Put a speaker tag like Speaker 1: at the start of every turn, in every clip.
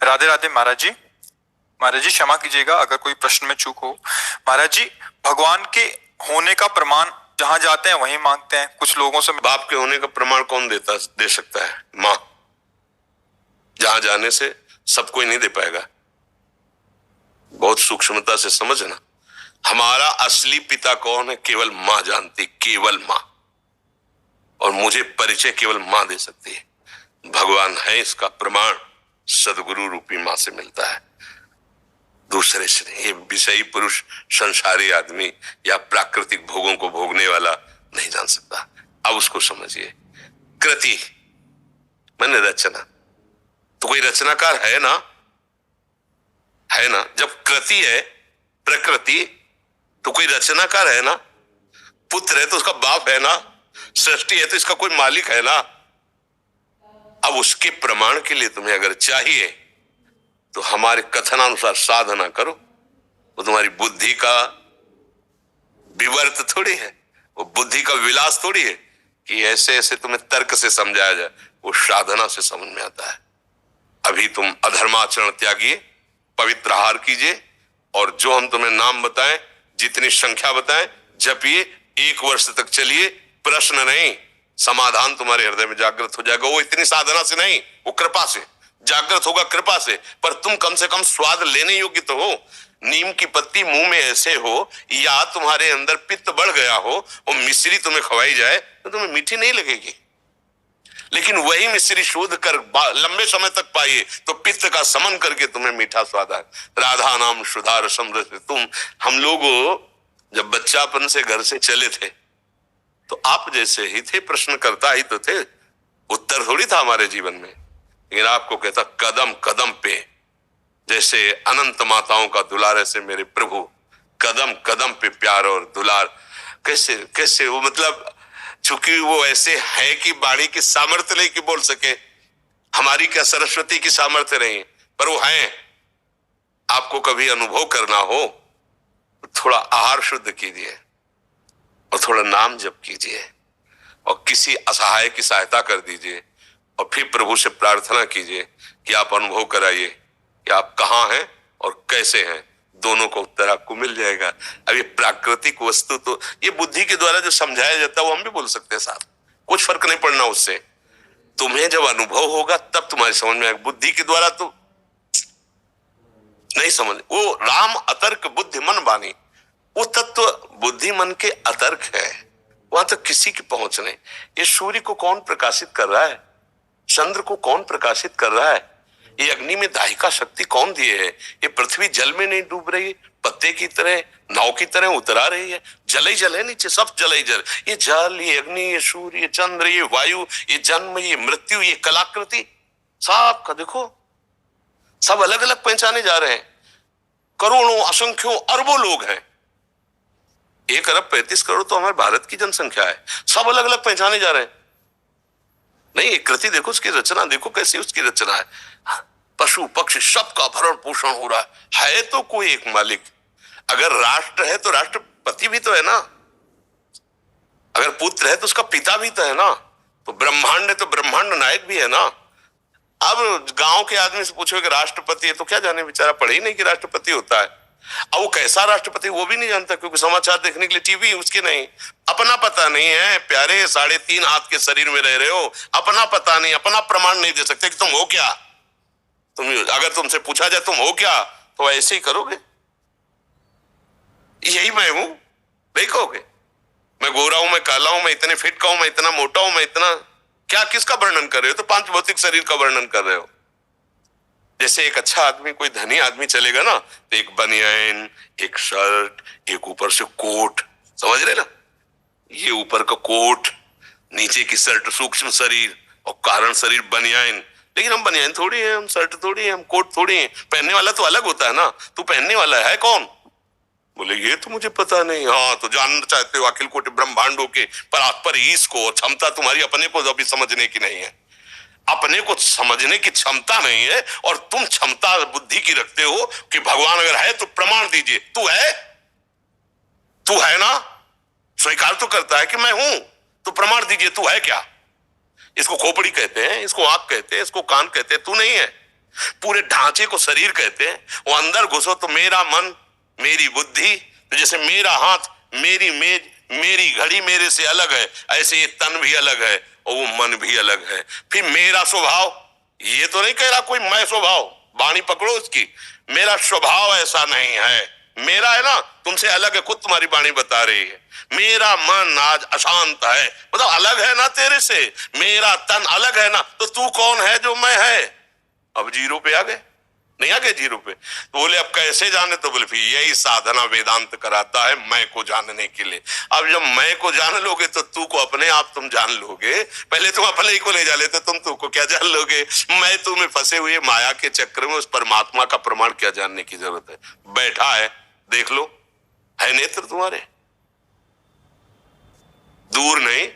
Speaker 1: राधे राधे महाराज जी। महाराज जी क्षमा कीजिएगा अगर कोई प्रश्न में चूक हो। महाराज जी, भगवान के होने का प्रमाण जहां जाते हैं वहीं मांगते हैं। कुछ लोगों से
Speaker 2: बाप के होने का प्रमाण कौन दे सकता है? माँ। जहां जाने से सब कोई नहीं दे पाएगा। बहुत सूक्ष्मता से समझना, हमारा असली पिता कौन है केवल माँ जानती, केवल माँ। और मुझे परिचय केवल माँ दे सकती है। भगवान है इसका प्रमाण सदगुरु रूपी माँ से मिलता है, दूसरे से नहीं। ये विषयी पुरुष, संसारी आदमी या प्राकृतिक भोगों को भोगने वाला नहीं जान सकता। अब उसको समझिए। कृति मैंने रचना, तो कोई रचनाकार है ना? है ना? जब कृति है प्रकृति, तो कोई रचनाकार है ना? पुत्र है तो उसका बाप है ना? सृष्टि है तो इसका कोई मालिक है ना? अब उसके प्रमाण के लिए तुम्हें अगर चाहिए तो हमारे कथनानुसार साधना करो। वो तुम्हारी बुद्धि का विवर्त थोड़ी है, वो बुद्धि का विलास थोड़ी है कि ऐसे ऐसे तुम्हें तर्क से समझाया जाए। वो साधना से समझ में आता है। अभी तुम अधर्माचरण त्यागिए, पवित्र आहार कीजिए, और जो हम तुम्हें नाम बताएं, जितनी संख्या बताएं, जपिए। 1 वर्ष तक चलिए, प्रश्न नहीं, समाधान तुम्हारे हृदय में जागृत हो जाएगा। वो इतनी साधना से नहीं, वो कृपा से जागृत होगा, कृपा से। पर तुम कम से कम स्वाद लेने योग्य तो हो। नीम की पत्ती मुंह में ऐसे हो, या तुम्हारे अंदर पित्त बढ़ गया हो, वो मिश्री तुम्हें खवाई जाए तो तुम्हें मीठी नहीं लगेगी। लेकिन वही मिश्री शोध कर लंबे समय तक पाइए तो पित्त का समन करके तुम्हें मीठा स्वाद आए। राधा नाम सुधा रसम रस तुम। हम लोग जब बच्चापन से घर से चले थे तो आप जैसे ही थे, प्रश्नकर्ता ही तो थे, उत्तर थोड़ी था हमारे जीवन में। लेकिन आपको कहता कदम कदम पे, जैसे अनंत माताओं का दुलार, ऐसे मेरे प्रभु कदम कदम पे प्यार और दुलार। कैसे कैसे वो, मतलब चूंकि वो ऐसे है कि वाणी की सामर्थ्य नहीं कि बोल सके, हमारी क्या सरस्वती की सामर्थ्य नहीं, पर वो है। आपको कभी अनुभव करना हो तो थोड़ा आहार शुद्ध कीजिए और थोड़ा नाम जप कीजिए और किसी असहाय की सहायता कर दीजिए, और फिर प्रभु से प्रार्थना कीजिए कि आप अनुभव कराइए कि आप कहाँ हैं और कैसे हैं। दोनों का उत्तर आपको मिल जाएगा। अब ये प्राकृतिक वस्तु तो ये बुद्धि के द्वारा जो समझाया जाता है वो हम भी बोल सकते हैं साहब, कुछ फर्क नहीं पड़ना उससे। तुम्हें जब अनुभव होगा तब तुम्हारी समझ में आएगा। बुद्धि के द्वारा तो नहीं समझ। वो राम अतर्क बुद्धि मन बानी, वो तत्व बुद्धि मन के अतर्क है, वहां तक किसी की पहुंच नहीं। ये सूर्य को कौन प्रकाशित कर रहा है? चंद्र को कौन प्रकाशित कर रहा है? ये अग्नि में दाहिका शक्ति कौन दिए है? ये पृथ्वी जल में नहीं डूब रही, पत्ते की तरह, नाव की तरह उतरा रही है। जल ही जल है नीचे, सब जल ही जल। ये जल, ये अग्नि, ये सूर्य, ये चंद्र, ये वायु, ये जन्म, ये मृत्यु, ये कलाकृति, सब का देखो, सब अलग अलग पहचाने जा रहे हैं। करोड़ों, असंख्यों, अरबों लोग हैं। 1 अरब 35 करोड़ तो हमारे भारत की जनसंख्या है। सब अलग अलग पहचाने जा रहे हैं। नहीं, एक कृति देखो, उसकी रचना देखो कैसी उसकी रचना है। पशु पक्षी सबका भरण पोषण हो रहा है तो कोई एक मालिक। अगर राष्ट्र है तो राष्ट्रपति भी तो है ना, अगर पुत्र है तो उसका पिता भी तो है ना, तो ब्रह्मांड है तो ब्रह्मांड नायक भी है ना। अब गांव के आदमी से पूछो कि राष्ट्रपति है तो क्या जाने, बेचारा पढ़े ही नहीं कि राष्ट्रपति होता है। अब वो कैसा राष्ट्रपति वो भी नहीं जानता, क्योंकि समाचार देखने के लिए टीवी उसके नहीं। अपना पता नहीं है प्यारे, 3.5 हाथ के शरीर में रह रहे हो, अपना पता नहीं, अपना प्रमाण नहीं दे सकते कि तुम हो क्या। तुम अगर तुमसे पूछा जाए तुम हो क्या, तो ऐसे ही करोगे, यही मैं हूं, नहीं कहोगे। मैं गोरा हूं, मैं काला हूं, मैं इतने फिट का हूं, मैं इतना मोटा हूं, मैं इतना क्या, किसका वर्णन कर रहे हो? तो 5 भौतिक शरीर का वर्णन कर रहे हो। जैसे एक अच्छा आदमी, कोई धनी आदमी चलेगा ना, तो एक बनियान, एक शर्ट, एक ऊपर से कोट, समझ रहे ना, ये ऊपर का कोट, नीचे की शर्ट, सूक्ष्म शरीर और कारण शरीर बनियान। लेकिन हम बनियान थोड़ी है, हम शर्ट थोड़ी है, हम कोट थोड़ी है। पहनने वाला तो अलग होता है ना। तू पहनने वाला है कौन? बोले ये तो मुझे पता नहीं। हाँ, तो जानना चाहते हो अखिल कोटि ब्रह्मांडों के पर ईश को, क्षमता तुम्हारी अपने को अभी समझने की नहीं है। अपने को समझने की क्षमता नहीं है, और तुम क्षमता बुद्धि की रखते हो कि भगवान अगर है तो प्रमाण दीजिए। तू है, तू है ना, स्वीकार तो करता है कि मैं हूं, तो प्रमाण दीजिए, तू है क्या? इसको खोपड़ी कहते हैं, इसको आंख कहते हैं, इसको कान कहते हैं। तू नहीं है। पूरे ढांचे को शरीर कहते हैं। वो अंदर घुसो तो मेरा मन, मेरी बुद्धि, तो जैसे मेरा हाथ, मेरी मेज, मेरी घड़ी मेरे से अलग है, ऐसे ये तन भी अलग है और वो मन भी अलग है। फिर मेरा स्वभाव, ये तो नहीं कह रहा कोई मैं स्वभाव, वाणी पकड़ो उसकी, मेरा स्वभाव ऐसा नहीं है, मेरा है ना, तुमसे अलग है, खुद तुम्हारी वाणी बता रही है। मेरा मन आज अशांत है, मतलब अलग है ना तेरे से। मेरा तन अलग है ना, तो तू कौन है जो मैं है? अब जीरो पे आ गए, नहीं आ गए जीरो पे? तो बोले अब कैसे जाने? तो बोले फिर यही साधना वेदांत कराता है, मैं को जानने के लिए। अब जब मैं को जान लोगे तो तू को अपने आप तुम जान लोगे। पहले तुम अपने ही को ले जा लेते, तुम तू को क्या जान लोगे? मैं तू में फंसे हुए माया के चक्र में उस परमात्मा का प्रमाण क्या जानने की जरूरत है? बैठा है, देख लो, है नेत्र तुम्हारे, दूर नहीं।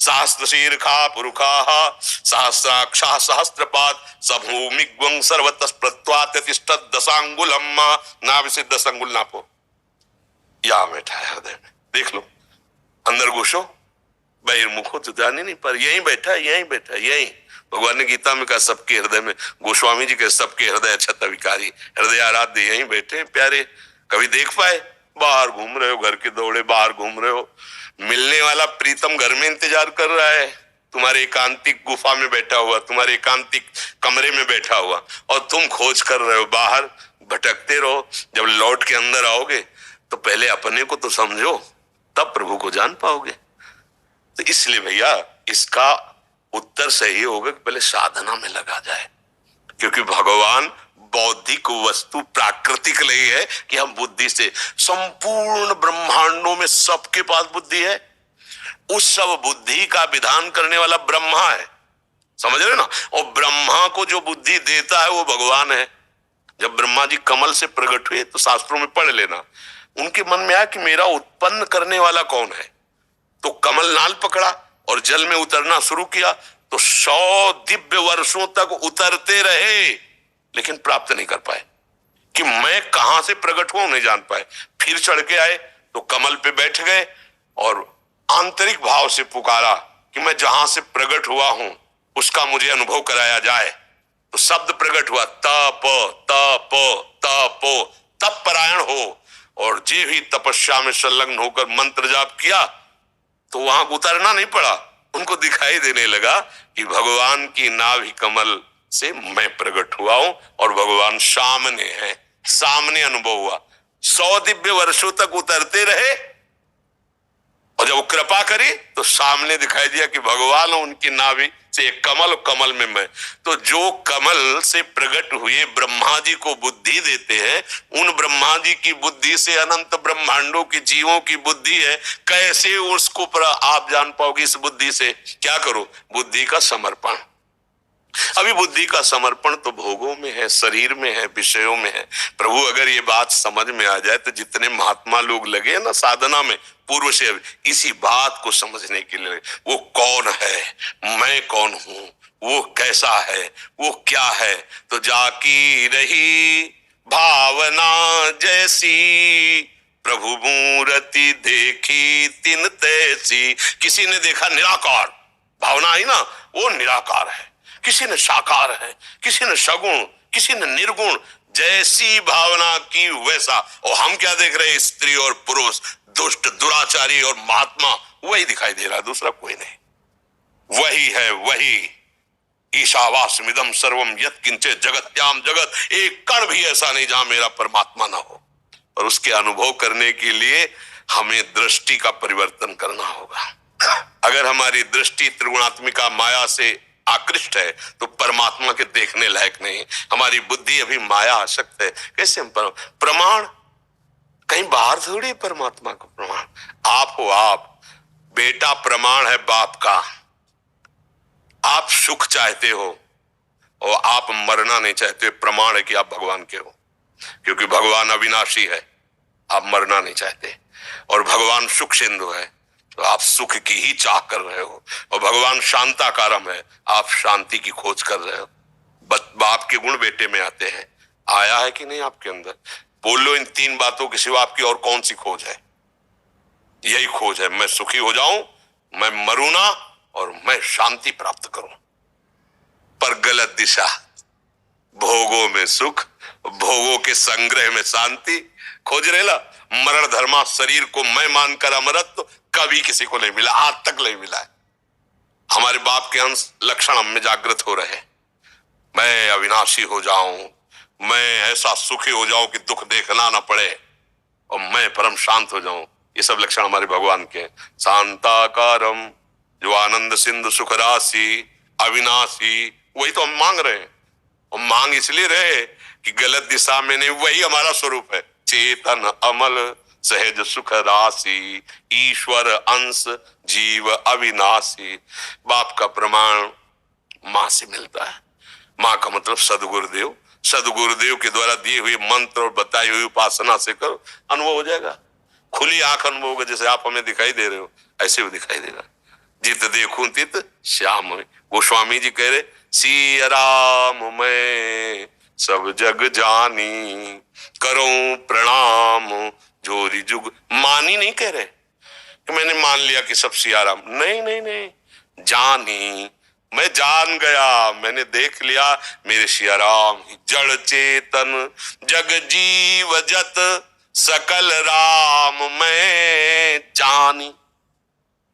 Speaker 2: सहस्त्र शीर्षा पुरुखा सहस्राक्षा सहस्त्रपाद सभूमिग्वं सर्वतः प्रत्वात्यतिष्ठत् दशांगुलम नाभि दस अंगुल नापो। या बैठा है हृदय में, देख लो, अंदर घुसो, बहिर्मुखो तो जाने नहीं, पर यहीं बैठा है, यहीं बैठा है, यहीं। भगवान ने गीता में कहा सबके हृदय में, गोस्वामी जी के सबके हृदय क्षत विकारी, हृदय आराध्य यहीं बैठे प्यारे। कभी देख पाए? बाहर घूम रहे हो, घर के दौड़े बाहर घूम रहे हो, मिलने वाला प्रीतम घर में इंतजार कर रहा है, तुम्हारे एकांतिक गुफा में बैठा हुआ, तुम्हारे एकांतिक कमरे में बैठा हुआ, और तुम खोज कर रहे हो, बाहर भटकते रहो। जब लौट के अंदर आओगे तो पहले अपने को तो समझो, तब प्रभु को जान पाओगे। तो इसलिए भैया इसका उत्तर सही होगा कि पहले साधना में लगा जाए, क्योंकि भगवान बौद्धिक वस्तु प्राकृतिक नहीं है कि हम बुद्धि से, संपूर्ण ब्रह्मांडों में सबके पास बुद्धि है, उस सब बुद्धि का विधान करने वाला ब्रह्मा है, समझ रहे ना? और ब्रह्मा को जो बुद्धि देता है वो भगवान है। जब ब्रह्मा जी कमल से प्रकट हुए तो शास्त्रों में पढ़ लेना, उनके मन में आया कि मेरा उत्पन्न करने वाला कौन है, तो कमल नाल पकड़ा और जल में उतरना शुरू किया, तो 100 दिव्य वर्षों तक उतरते रहे, लेकिन प्राप्त नहीं कर पाए कि मैं कहां से प्रकट हुआ, नहीं जान पाए। फिर चढ़ के आए तो कमल पे बैठ गए और आंतरिक भाव से पुकारा कि मैं जहां से प्रकट हुआ हूं उसका मुझे अनुभव कराया जाए। तो शब्द प्रकट हुआ, तप तप तपो, तप परायण हो, और जे भी तपस्या में संलग्न होकर मंत्र जाप किया तो वहां उतरना नहीं पड़ा, उनको दिखाई देने लगा कि भगवान की नाभि कमल से मैं प्रकट हुआ हूं और भगवान सामने है, सामने अनुभव हुआ। 100 दिव्य वर्षों तक उतरते रहे और जब कृपा करी तो सामने दिखाई दिया कि भगवान उनकी नाभि से एक कमल, कमल में मैं। तो जो कमल से प्रकट हुए ब्रह्मा जी को बुद्धि देते हैं, उन ब्रह्मा जी की बुद्धि से अनंत ब्रह्मांडों की जीवों की बुद्धि है, कैसे उसको आप जान पाओगे? इस बुद्धि से क्या करो? बुद्धि का समर्पण। अभी बुद्धि का समर्पण तो भोगों में है, शरीर में है, विषयों में है। प्रभु अगर ये बात समझ में आ जाए तो जितने महात्मा लोग लगे ना साधना में पूर्व से, इसी बात को समझने के लिए, वो कौन है, मैं कौन हूं, वो कैसा है, वो क्या है, तो जाकी रही भावना जैसी प्रभु मूर्ति देखी तिन तैसी। किसी ने देखा निराकार, भावना आई ना, वो निराकार है, किसी ने साकार है, किसी ने सगुण, किसी ने निर्गुण, जैसी भावना की वैसा। और हम क्या देख रहे हैं? स्त्री और पुरुष, दुष्ट दुराचारी और महात्मा, वही दिखाई दे रहा, दूसरा कोई नहीं। वही है, वही ईशावास्मिदं सर्वम यत् किंचित् जगत्याम जगत, एक कण भी ऐसा नहीं जहां मेरा परमात्मा ना हो। और उसके अनुभव करने के लिए हमें दृष्टि का परिवर्तन करना होगा। अगर हमारी दृष्टि त्रिगुणात्मिका माया से आकृष्ट है तो परमात्मा के देखने लायक नहीं। हमारी बुद्धि अभी माया आसक्त है, कैसे हम प्रमाण कहीं बाहर थोड़ी परमात्मा का प्रमाण, आप हो। आप बेटा प्रमाण है बाप का, आप सुख चाहते हो और आप मरना नहीं चाहते, प्रमाण है कि आप भगवान के हो, क्योंकि भगवान अविनाशी है, आप मरना नहीं चाहते। और भगवान सुख सिंधु है तो आप सुख की ही चाह कर रहे हो, और भगवान शांताकारम है, आप शांति की खोज कर रहे हो। बाप के गुण बेटे में आते हैं, आया है कि नहीं आपके अंदर? बोलो, इन 3 बातों के सिवा आपकी और कौन सी खोज है? यही खोज है, मैं सुखी हो जाऊं, मैं मरूं ना, और मैं शांति प्राप्त करूं। पर गलत दिशा, भोग भोगों में सुख, भोगों के संग्रह में शांति खोज रेला। मरण धर्मा शरीर को मैं मानकर अमरत्व कभी किसी को नहीं मिला, आज तक नहीं मिला है। हमारे बाप के अंश लक्षण हम में जागृत हो रहे। मैं अविनाशी हो जाऊं, मैं ऐसा सुखी हो जाऊं कि दुख देखना ना पड़े, और मैं परम शांत हो जाऊं। ये सब लक्षण हमारे भगवान के हैं। शांताकारम, जो आनंद सिंधु सुख राशि, अविनाशी, वही तो हम मांग रहे हैं। और मांग इसलिए रहे कि गलत दिशा में नहीं, वही हमारा स्वरूप है। चेतन अमल सहज सुख राशि, ईश्वर अंश जीव अविनाशी। बाप का प्रमाण माँ से मिलता है। माँ का मतलब सदगुरुदेव। सदगुरुदेव के द्वारा दिए हुए मंत्र और बताई हुई उपासना से करो, अनुभव हो जाएगा। खुली आंख अनुभव होगा, जैसे आप हमें दिखाई दे रहे हो ऐसे वो दिखाई देगा। जित देखूं तित श्याम। गोस्वामी जी कह रहे, सिया राम मैं सब जग जानी, करूं प्रणाम जोरी जुग। मानी नहीं कह रहे कि मैंने मान लिया कि सब सिया राम, नहीं नहीं नहीं, जानी, मैं जान गया, मैंने देख लिया मेरे सिया राम जड़ चेतन जग जीव जत सकल राम मैं जानी।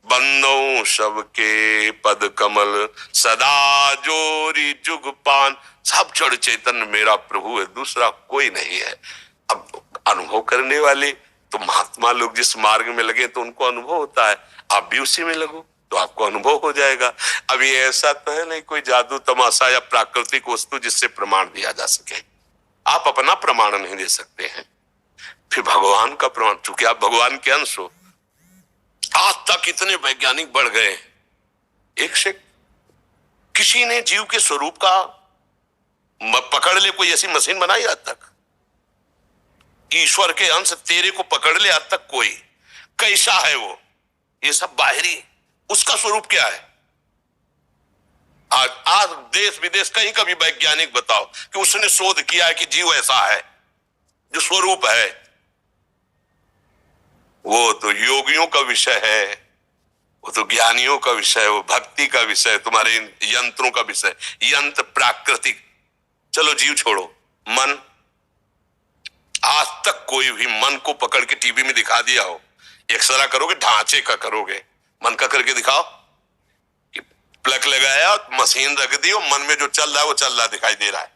Speaker 2: बंदों सबके पद कमल सदा जोरी जुग पान। सब जड़ चेतन मेरा प्रभु है, दूसरा कोई नहीं है। अब अनुभव करने वाले तो महात्मा लोग जिस मार्ग में लगे तो उनको अनुभव होता है। आप भी उसी में लगो तो आपको अनुभव हो जाएगा। अब ये ऐसा तो है नहीं कोई जादू तमाशा या प्राकृतिक वस्तु जिससे प्रमाण दिया जा सके। आप अपना प्रमाण नहीं दे सकते हैं, फिर भगवान का प्रमाण, चूंकि आप भगवान के अंश हो। आज तक इतने वैज्ञानिक बढ़ गए, एक से किसी ने जीव के स्वरूप का पकड़ ले कोई ऐसी मशीन बनाई आज तक? ईश्वर के अंश तेरे को पकड़ ले आज तक कोई? कैसा है वो? ये सब बाहरी, उसका स्वरूप क्या है? आज देश विदेश कहीं का भी वैज्ञानिक बताओ कि उसने शोध किया है कि जीव ऐसा है जो स्वरूप है। वो तो योगियों का विषय है, वो तो ज्ञानियों का विषय है, वो भक्ति का विषय है, तुम्हारे यंत्रों का विषय। यंत्र प्राकृतिक, चलो जीव छोड़ो, मन। आज तक कोई भी मन को पकड़ के टीवी में दिखा दिया हो? एक्सरा करोगे, ढांचे का करोगे, मन का करके दिखाओ कि प्लग लगाया, मशीन रख दी और मन में जो चल रहा है वो चल रहा दिखाई दे रहा है।